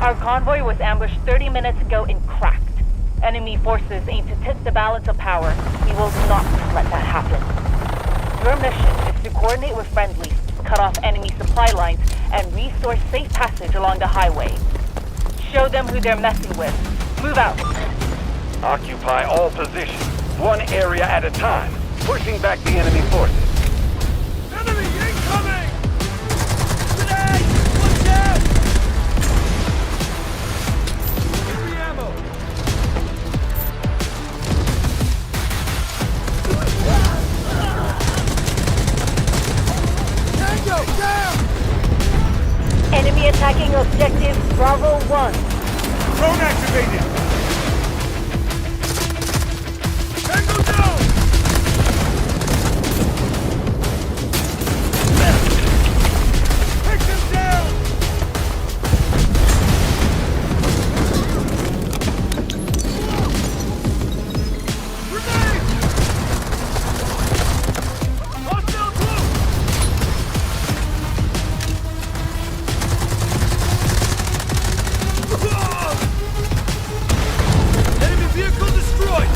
Our convoy was ambushed 30 minutes ago and cracked. Enemy forces aim to tip the balance of power. We will not let that happen. Your mission is to coordinate with friendlies, cut off enemy supply lines, and restore safe passage along the highway. Show them who they're messing with. Move out. Occupy all positions, one area at a time, pushing back the enemy forces. Enemy incoming! Grenade! Watch out! Heavy ammo! Tango, down! Enemy attacking objective Bravo 1. Drone activated! Tango down! Take them down! Grenade! Hostile group! Enemy vehicle destroyed!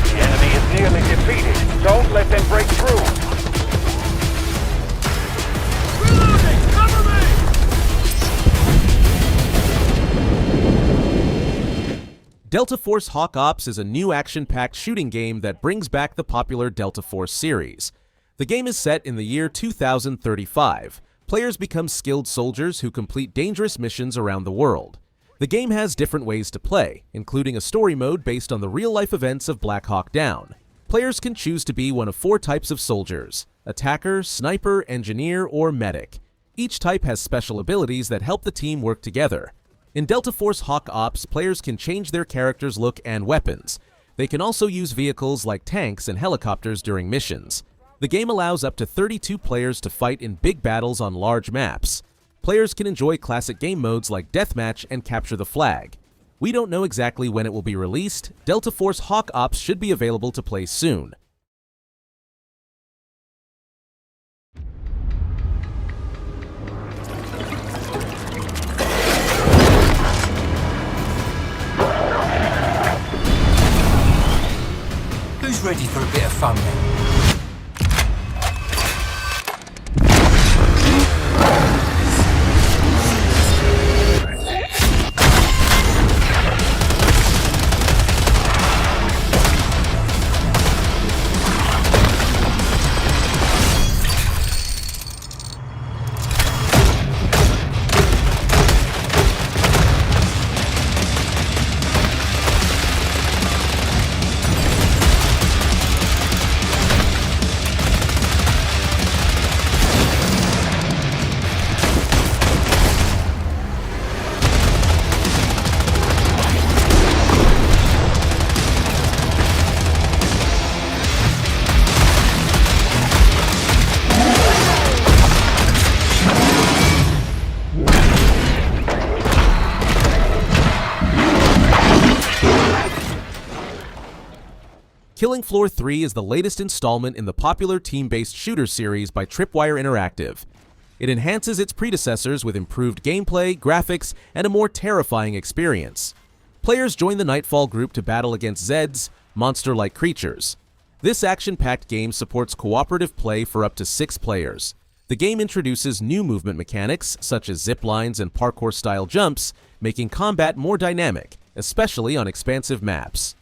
The enemy is nearly defeated. Don't let them break through. Reloading! Cover me! Delta Force Hawk Ops is a new action-packed shooting game that brings back the popular Delta Force series. The game is set in the year 2035. Players become skilled soldiers who complete dangerous missions around the world. The game has different ways to play, including a story mode based on the real-life events of Black Hawk Down. Players can choose to be one of 4 types of soldiers: attacker, sniper, engineer, or medic. Each type has special abilities that help the team work together. In Delta Force Hawk Ops, players can change their character's look and weapons. They can also use vehicles like tanks and helicopters during missions. The game allows up to 32 players to fight in big battles on large maps. Players can enjoy classic game modes like Deathmatch and Capture the Flag. We don't know exactly when it will be released. Delta Force Hawk Ops should be available to play soon. Who's ready for a bit of fun then? Killing Floor 3 is the latest installment in the popular team-based shooter series by Tripwire Interactive. It enhances its predecessors with improved gameplay, graphics, and a more terrifying experience. Players join the Nightfall group to battle against Zeds, monster-like creatures. This action-packed game supports cooperative play for up to 6 players. The game introduces new movement mechanics, such as zip lines and parkour-style jumps, making combat more dynamic, especially on expansive maps.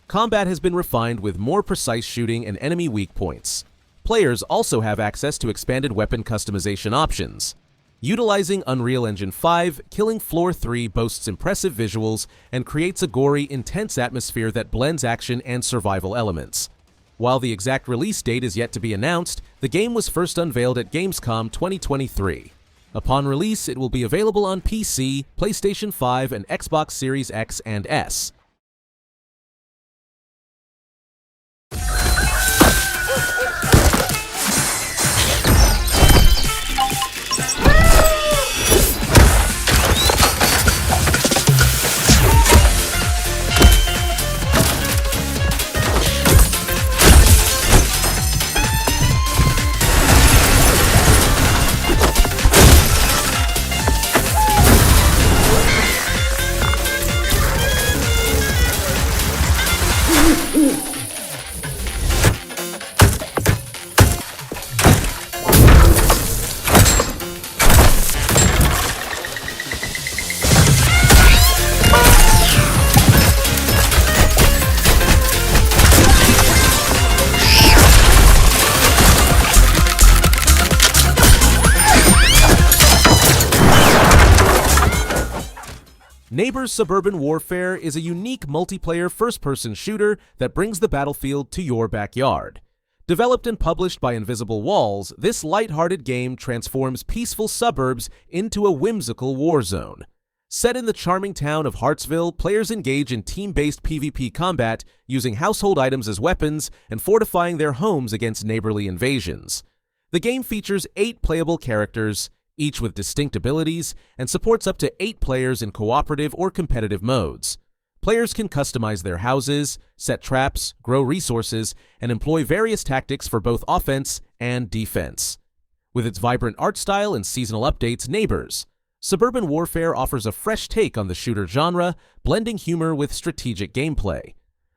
Combat has been refined with more precise shooting and enemy weak points. Players also have access to expanded weapon customization options. Utilizing Unreal Engine 5, Killing Floor 3 boasts impressive visuals and creates a gory, intense atmosphere that blends action and survival elements. While the exact release date is yet to be announced, the game was first unveiled at Gamescom 2023. Upon release, it will be available on PC, PlayStation 5, and Xbox Series X and S. Neighbors Suburban Warfare is a unique multiplayer first-person shooter that brings the battlefield to your backyard. Developed and published by Invisible Walls, this light-hearted game transforms peaceful suburbs into a whimsical war zone. Set in the charming town of Hartsville, players engage in team-based PvP combat using household items as weapons and fortifying their homes against neighborly invasions. The game features 8 playable characters, each with distinct abilities, and supports up to 8 players in cooperative or competitive modes. Players can customize their houses, set traps, grow resources, and employ various tactics for both offense and defense. With its vibrant art style and seasonal updates, Neighbors, Suburban Warfare offers a fresh take on the shooter genre, blending humor with strategic gameplay.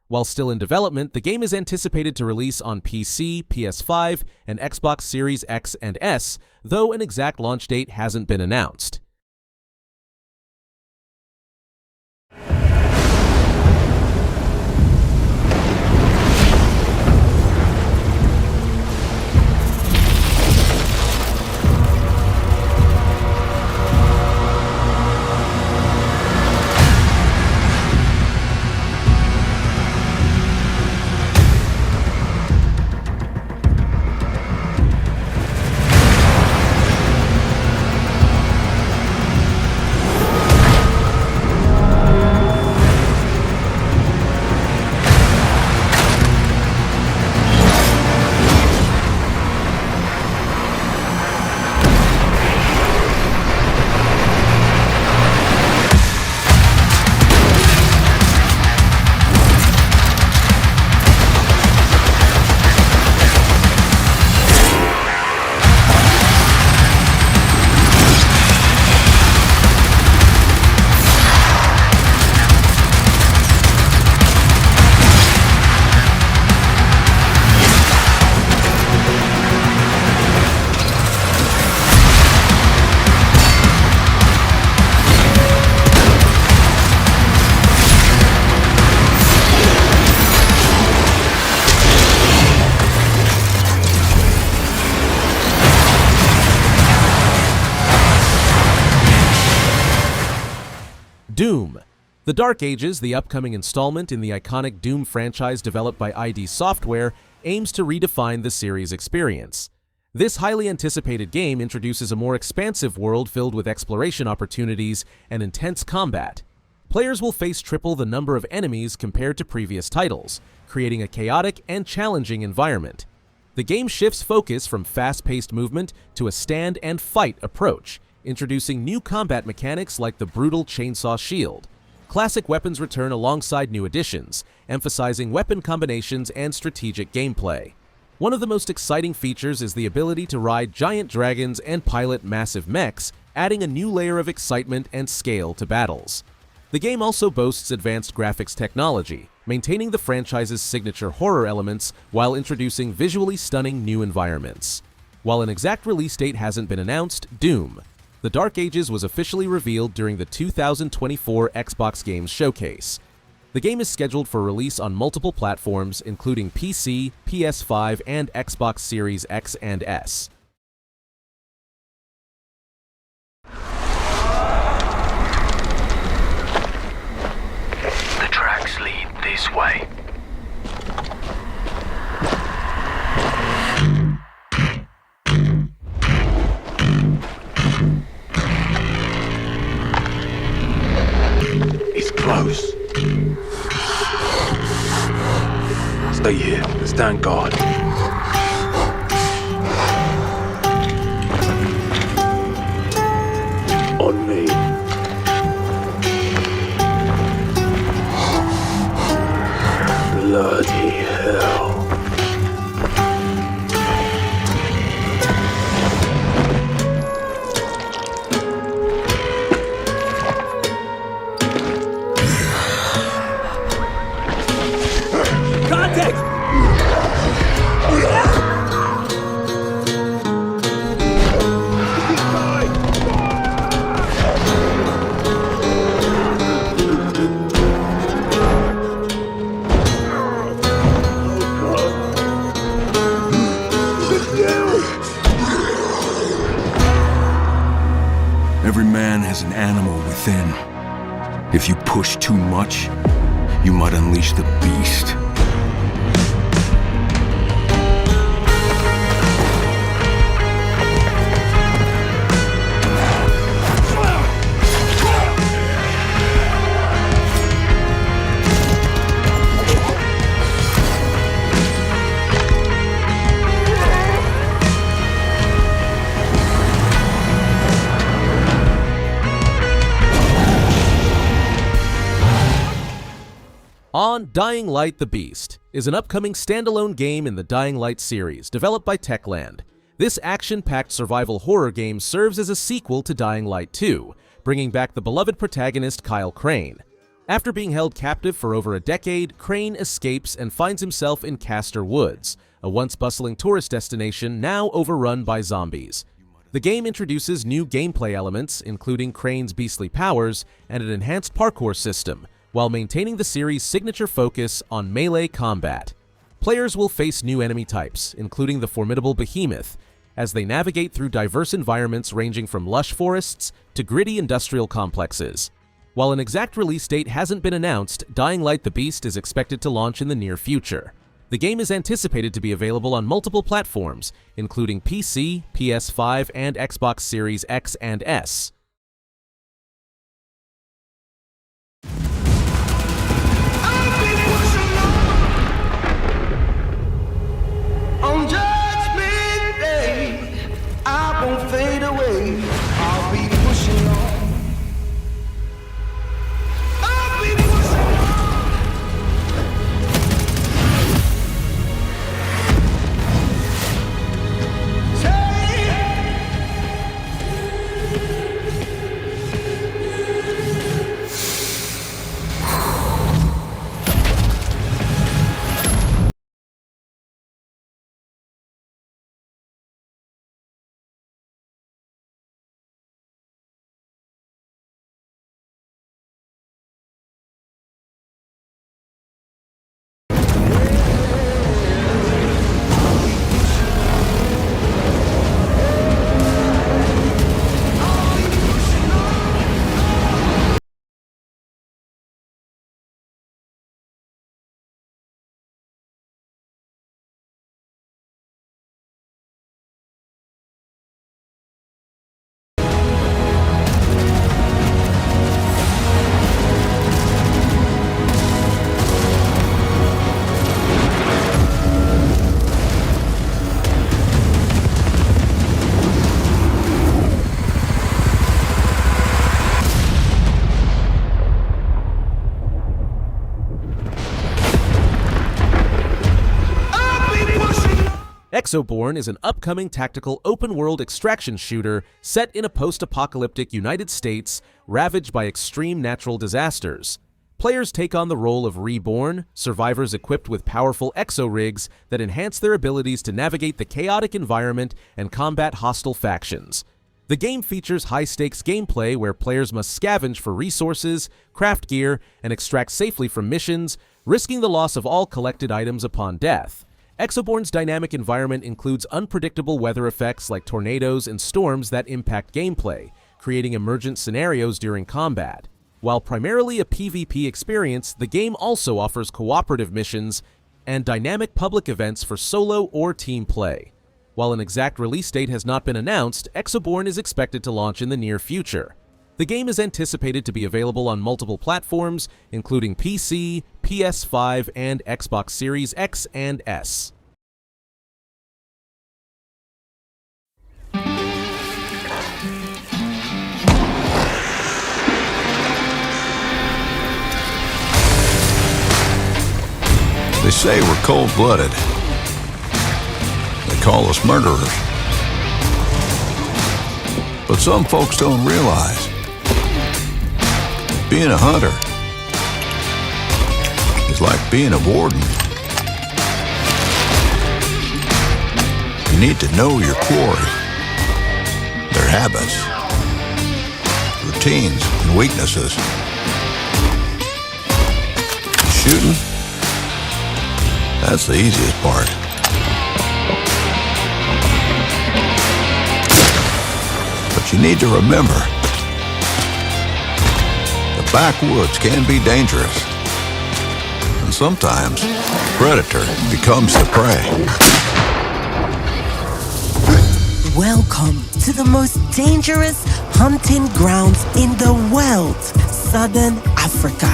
While still in development, the game is anticipated to release on PC, PS5, and Xbox Series X and S, though an exact launch date hasn't been announced. Doom. The Dark Ages, the upcoming installment in the iconic Doom franchise developed by ID Software, aims to redefine the series' experience. This highly anticipated game introduces a more expansive world filled with exploration opportunities and intense combat. Players will face triple the number of enemies compared to previous titles, creating a chaotic and challenging environment. The game shifts focus from fast-paced movement to a stand-and-fight approach, introducing new combat mechanics like the brutal chainsaw shield. Classic weapons return alongside new additions, emphasizing weapon combinations and strategic gameplay. One of the most exciting features is the ability to ride giant dragons and pilot massive mechs, adding a new layer of excitement and scale to battles. The game also boasts advanced graphics technology, maintaining the franchise's signature horror elements while introducing visually stunning new environments. While an exact release date hasn't been announced, Doom: The Dark Ages was officially revealed during the 2024 Xbox Games Showcase. The game is scheduled for release on multiple platforms, including PC, PS5, and Xbox Series X and S. The tracks lead this way. It's close. Stay here. Stand guard. On me. Bloody hell. Every man has an animal within. If you push too much, you might unleash the beast. On Dying Light: The Beast is an upcoming standalone game in the Dying Light series, developed by Techland. This action-packed survival horror game serves as a sequel to Dying Light 2, bringing back the beloved protagonist Kyle Crane. After being held captive for over a decade, Crane escapes and finds himself in Castor Woods, a once bustling tourist destination now overrun by zombies. The game introduces new gameplay elements, including Crane's beastly powers and an enhanced parkour system, while maintaining the series' signature focus on melee combat. Players will face new enemy types, including the formidable Behemoth, as they navigate through diverse environments ranging from lush forests to gritty industrial complexes. While an exact release date hasn't been announced, Dying Light: The Beast is expected to launch in the near future. The game is anticipated to be available on multiple platforms, including PC, PS5, and Xbox Series X and S. On Judgment Day, I won't fade away. I'll be pushing on. I'll be pushing Exoborne is an upcoming tactical open-world extraction shooter set in a post-apocalyptic United States ravaged by extreme natural disasters. Players take on the role of Reborn, survivors equipped with powerful exo-rigs that enhance their abilities to navigate the chaotic environment and combat hostile factions. The game features high-stakes gameplay where players must scavenge for resources, craft gear, and extract safely from missions, risking the loss of all collected items upon death. Exoborne's dynamic environment includes unpredictable weather effects like tornadoes and storms that impact gameplay, creating emergent scenarios during combat. While primarily a PvP experience, the game also offers cooperative missions and dynamic public events for solo or team play. While an exact release date has not been announced, Exoborne is expected to launch in the near future. The game is anticipated to be available on multiple platforms, including PC, PS5, and Xbox Series X and S. They say we're cold-blooded. They call us murderers. But some folks don't realize being a hunter is like being a warden. You need to know your quarry, their habits, routines, and weaknesses. Shooting, that's the easiest part. But you need to remember, the backwoods can be dangerous. And sometimes, predator becomes the prey. Welcome to the most dangerous hunting grounds in the world, Southern Africa.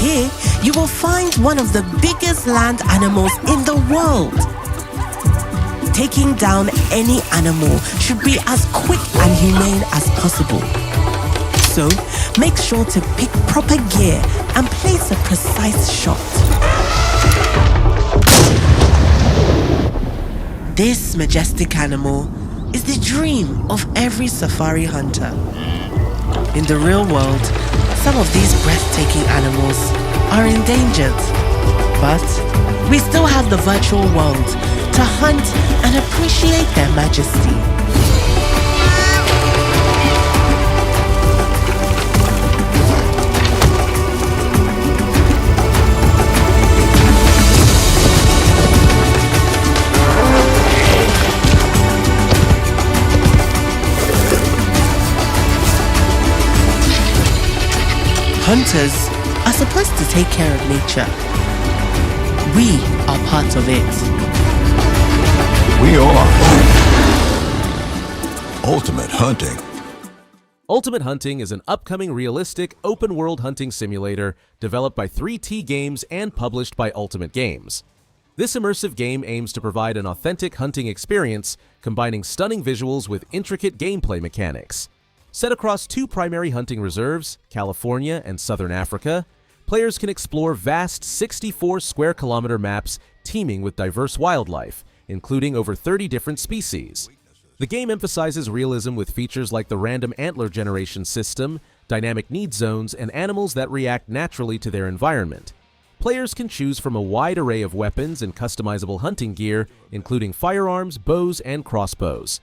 Here, you will find one of the biggest land animals in the world. Taking down any animal should be as quick and humane as possible. So, make sure to pick proper gear and place a precise shot. This majestic animal is the dream of every safari hunter. In the real world, some of these breathtaking animals are endangered. But we still have the virtual world to hunt and appreciate their majesty. Hunters are supposed to take care of nature. We are part of it. We are Ultimate Hunting. Ultimate Hunting is an upcoming realistic open-world hunting simulator developed by 3T Games and published by Ultimate Games. This immersive game aims to provide an authentic hunting experience, combining stunning visuals with intricate gameplay mechanics. Set across two primary hunting reserves, California and Southern Africa, players can explore vast 64 square kilometer maps teeming with diverse wildlife, including over 30 different species. The game emphasizes realism with features like the random antler generation system, dynamic need zones, and animals that react naturally to their environment. Players can choose from a wide array of weapons and customizable hunting gear, including firearms, bows, and crossbows.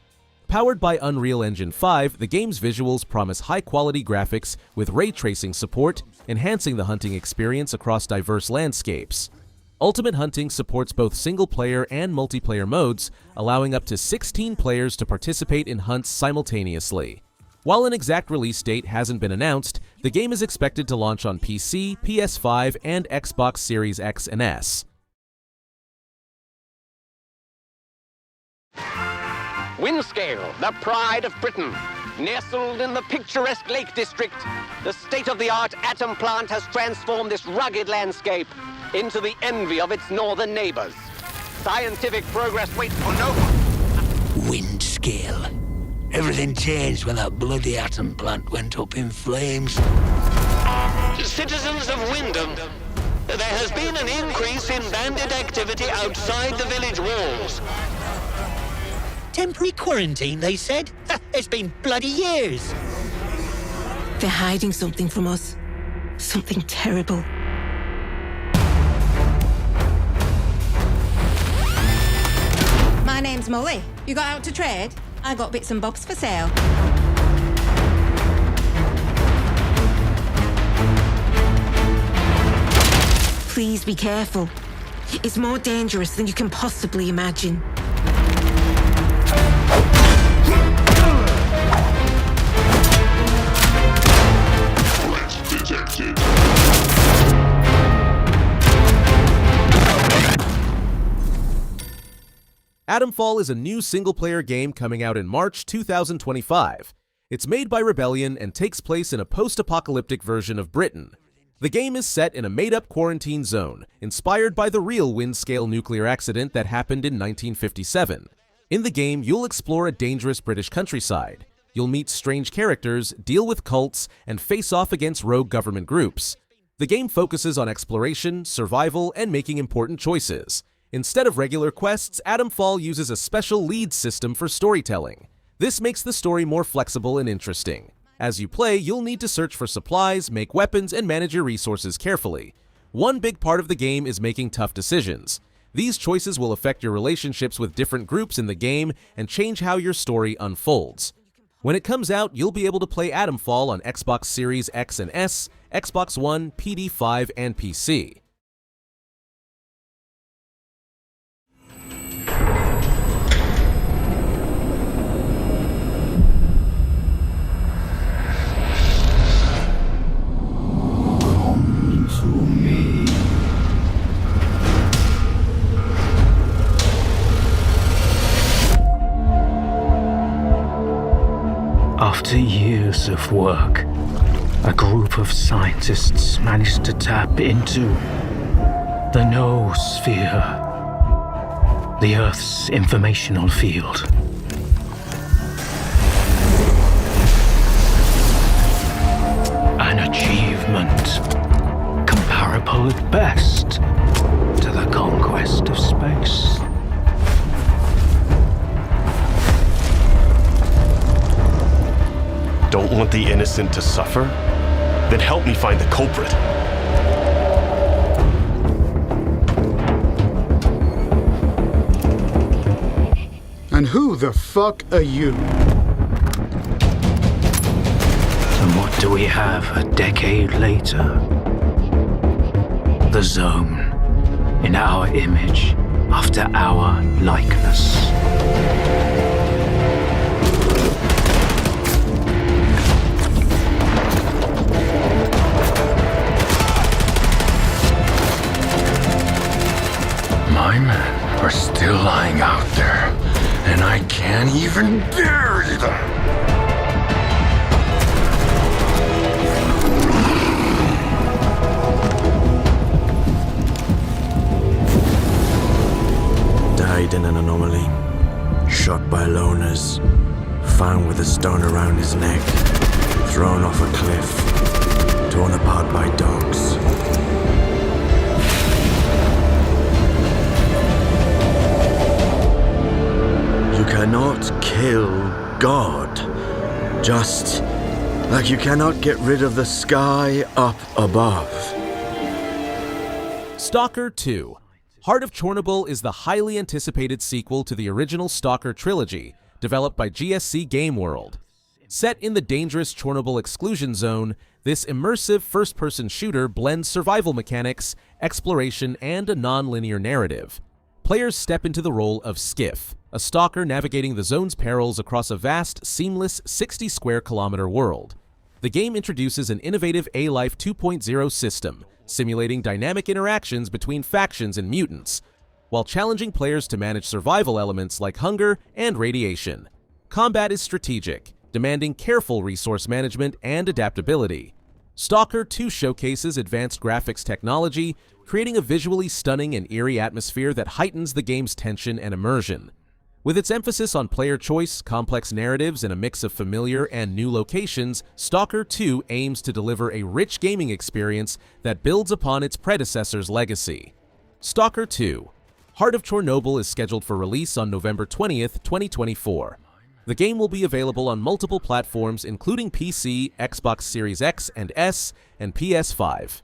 Powered by Unreal Engine 5, the game's visuals promise high-quality graphics with ray tracing support, enhancing the hunting experience across diverse landscapes. Ultimate Hunting supports both single-player and multiplayer modes, allowing up to 16 players to participate in hunts simultaneously. While an exact release date hasn't been announced, the game is expected to launch on PC, PS5, and Xbox Series X and S. Windscale, the pride of Britain. Nestled in the picturesque Lake District, the state-of-the-art atom plant has transformed this rugged landscape into the envy of its northern neighbors. Scientific progress waits for no one. Windscale. Everything changed when that bloody atom plant went up in flames. Citizens of Wyndham, there has been an increase in bandit activity outside the village walls. Temporary quarantine, they said? It's been bloody years. They're hiding something from us. Something terrible. My name's Molly. You got out to trade? I got bits and bobs for sale. Please be careful. It's more dangerous than you can possibly imagine. Atomfall is a new single-player game coming out in March 2025. It's made by Rebellion and takes place in a post-apocalyptic version of Britain. The game is set in a made-up quarantine zone, inspired by the real Windscale nuclear accident that happened in 1957. In the game, you'll explore a dangerous British countryside. You'll meet strange characters, deal with cults, and face off against rogue government groups. The game focuses on exploration, survival, and making important choices. Instead of regular quests, Atomfall uses a special lead system for storytelling. This makes the story more flexible and interesting. As you play, you'll need to search for supplies, make weapons, and manage your resources carefully. One big part of the game is making tough decisions. These choices will affect your relationships with different groups in the game and change how your story unfolds. When it comes out, you'll be able to play Atomfall on Xbox Series X and S, Xbox One, PD5, and PC. After years of work, a group of scientists managed to tap into the noosphere, the Earth's informational field. An achievement comparable at best to the conquest of space. Don't want the innocent to suffer? Then help me find the culprit. And who the fuck are you? And what do we have a decade later? The Zone, in our image, after our likeness. My men are still lying out there, and I can't even bury them. Died in an anomaly. Shot by loners. Found with a stone around his neck. Thrown off a cliff. Torn apart by dogs. You cannot kill God. Just like you cannot get rid of the sky up above. Stalker 2. Heart of Chernobyl is the highly anticipated sequel to the original Stalker trilogy, developed by GSC Game World. Set in the dangerous Chernobyl exclusion zone, this immersive first-person shooter blends survival mechanics, exploration, and a non-linear narrative. Players step into the role of Skiff, a stalker navigating the zone's perils across a vast, seamless 60-square-kilometer world. The game introduces an innovative A-Life 2.0 system, simulating dynamic interactions between factions and mutants, while challenging players to manage survival elements like hunger and radiation. Combat is strategic, demanding careful resource management and adaptability. Stalker 2 showcases advanced graphics technology, creating a visually stunning and eerie atmosphere that heightens the game's tension and immersion. With its emphasis on player choice, complex narratives, and a mix of familiar and new locations, Stalker 2 aims to deliver a rich gaming experience that builds upon its predecessor's legacy. Stalker 2. Heart of Chernobyl is scheduled for release on November 20th, 2024. The game will be available on multiple platforms including PC, Xbox Series X and S, and PS5.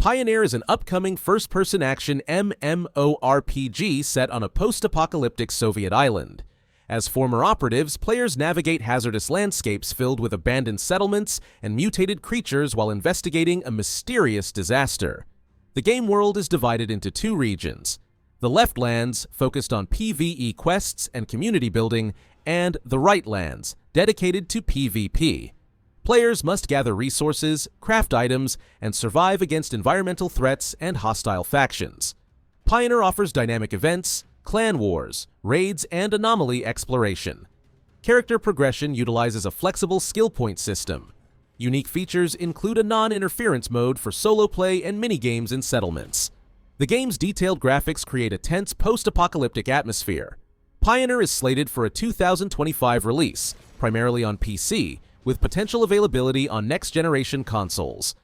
Pioneer is an upcoming first-person action MMORPG set on a post-apocalyptic Soviet island. As former operatives, players navigate hazardous landscapes filled with abandoned settlements and mutated creatures while investigating a mysterious disaster. The game world is divided into two regions. The left lands, focused on PvE quests and community building, and the right lands, dedicated to PvP. Players must gather resources, craft items, and survive against environmental threats and hostile factions. Pioneer offers dynamic events, clan wars, raids, and anomaly exploration. Character progression utilizes a flexible skill point system. Unique features include a non-interference mode for solo play and minigames in settlements. The game's detailed graphics create a tense post-apocalyptic atmosphere. Pioneer is slated for a 2025 release, primarily on PC, with potential availability on next-generation consoles.